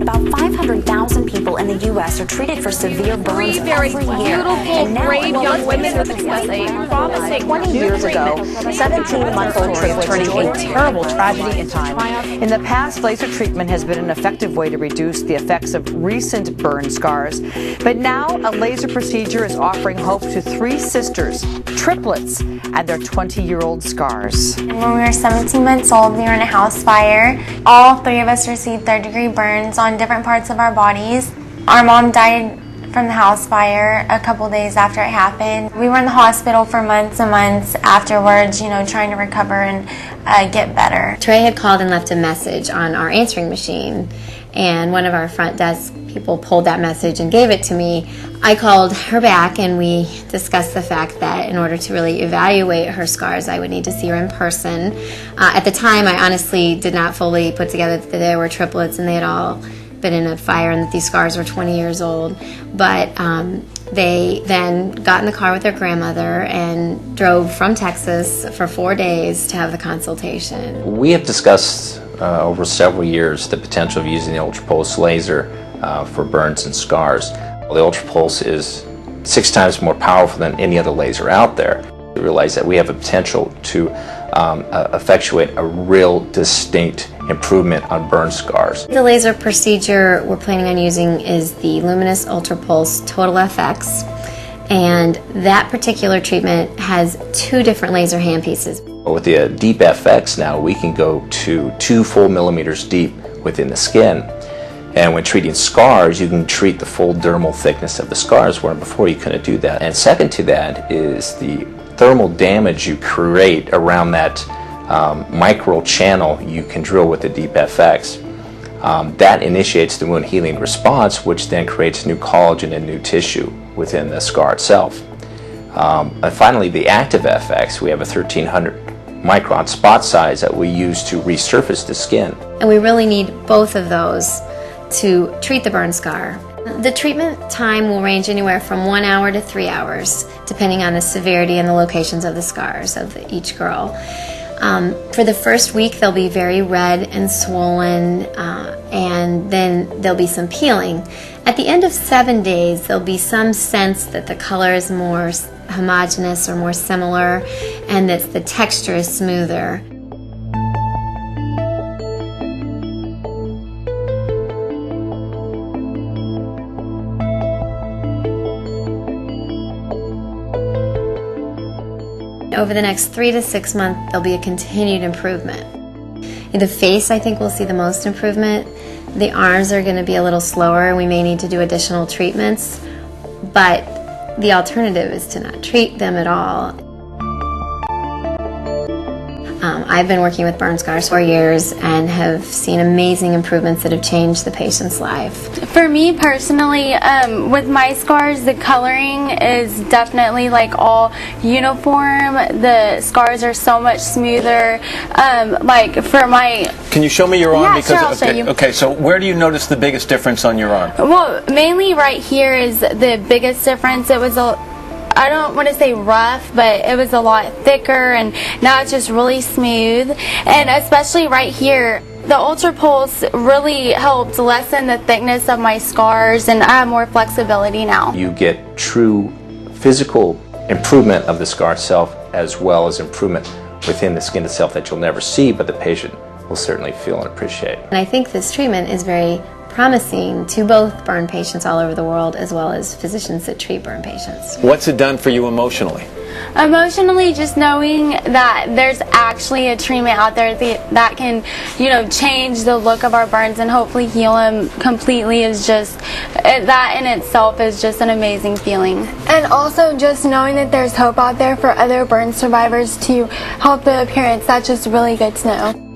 About 500,000 people in the U.S. are treated for severe burns every year. And now, brave young women with a promising 20 years ago, 17-month-old triplets turning a terrible tragedy in time. In the past, laser treatment has been an effective way to reduce the effects of recent burn scars. But now, a laser procedure is offering hope to 3 sisters, triplets, and their 20-year-old scars. When we were 17 months old, we were in a house fire. All 3 of us received third-degree burns on different parts of our bodies. Our mom died from the house fire a couple days after it happened. We were in the hospital for months and months afterwards, trying to recover and get better. Trey had called and left a message on our answering machine, and one of our front desk people pulled that message and gave it to me. I called her back and we discussed the fact that in order to really evaluate her scars, I would need to see her in person. At the time, I honestly did not fully put together that they were triplets and they had all been in a fire and that these scars were 20 years old. But they then got in the car with their grandmother and drove from Texas for 4 days to have the consultation. We have discussed over several years the potential of using the ultrapulse laser for burns and scars. The ultrapulse is 6 times more powerful than any other laser out there. We realize that we have a potential to effectuate a real distinct improvement on burn scars. The laser procedure we're planning on using is the Luminous Ultrapulse Total FX, and that particular treatment has 2 different laser handpieces. With the Deep FX now, we can go to 2 full millimeters deep within the skin. And when treating scars, you can treat the full dermal thickness of the scars, where before you couldn't do that. And second to that is the thermal damage you create around that micro channel you can drill with the Deep FX. That initiates the wound healing response, which then creates new collagen and new tissue within the scar itself. And finally, the Active FX, we have a 1300 micron spot size that we use to resurface the skin. And we really need both of those to treat the burn scar. The treatment time will range anywhere from 1 hour to 3 hours, depending on the severity and the locations of the scars of each girl. For the first week, they'll be very red and swollen, and then there'll be some peeling. At the end of 7 days, there'll be some sense that the color is more homogeneous or more similar, and that the texture is smoother. Over the next 3 to 6 months, there'll be a continued improvement. In the face, I think we'll see the most improvement. The arms are going to be a little slower. We may need to do additional treatments, but the alternative is to not treat them at all. I've been working with burn scars for years and have seen amazing improvements that have changed the patient's life. For me personally, with my scars, the coloring is definitely all uniform. The scars are so much smoother. For my... Can you show me your arm? Yeah, sure, I'll show you. Okay, so where do you notice the biggest difference on your arm? Well, mainly right here is the biggest difference. It was I don't want to say rough, but it was a lot thicker, and now it's just really smooth. And especially right here, the UltraPulse really helped lessen the thickness of my scars, and I have more flexibility now. You get true physical improvement of the scar itself, as well as improvement within the skin itself that you'll never see, but the patient will certainly feel and appreciate. And I think this treatment is very promising to both burn patients all over the world, as well as physicians that treat burn patients. What's it done for you emotionally? Emotionally, just knowing that there's actually a treatment out there that can, change the look of our burns and hopefully heal them completely is just, that in itself is just an amazing feeling. And also just knowing that there's hope out there for other burn survivors to help the appearance, that's just really good to know.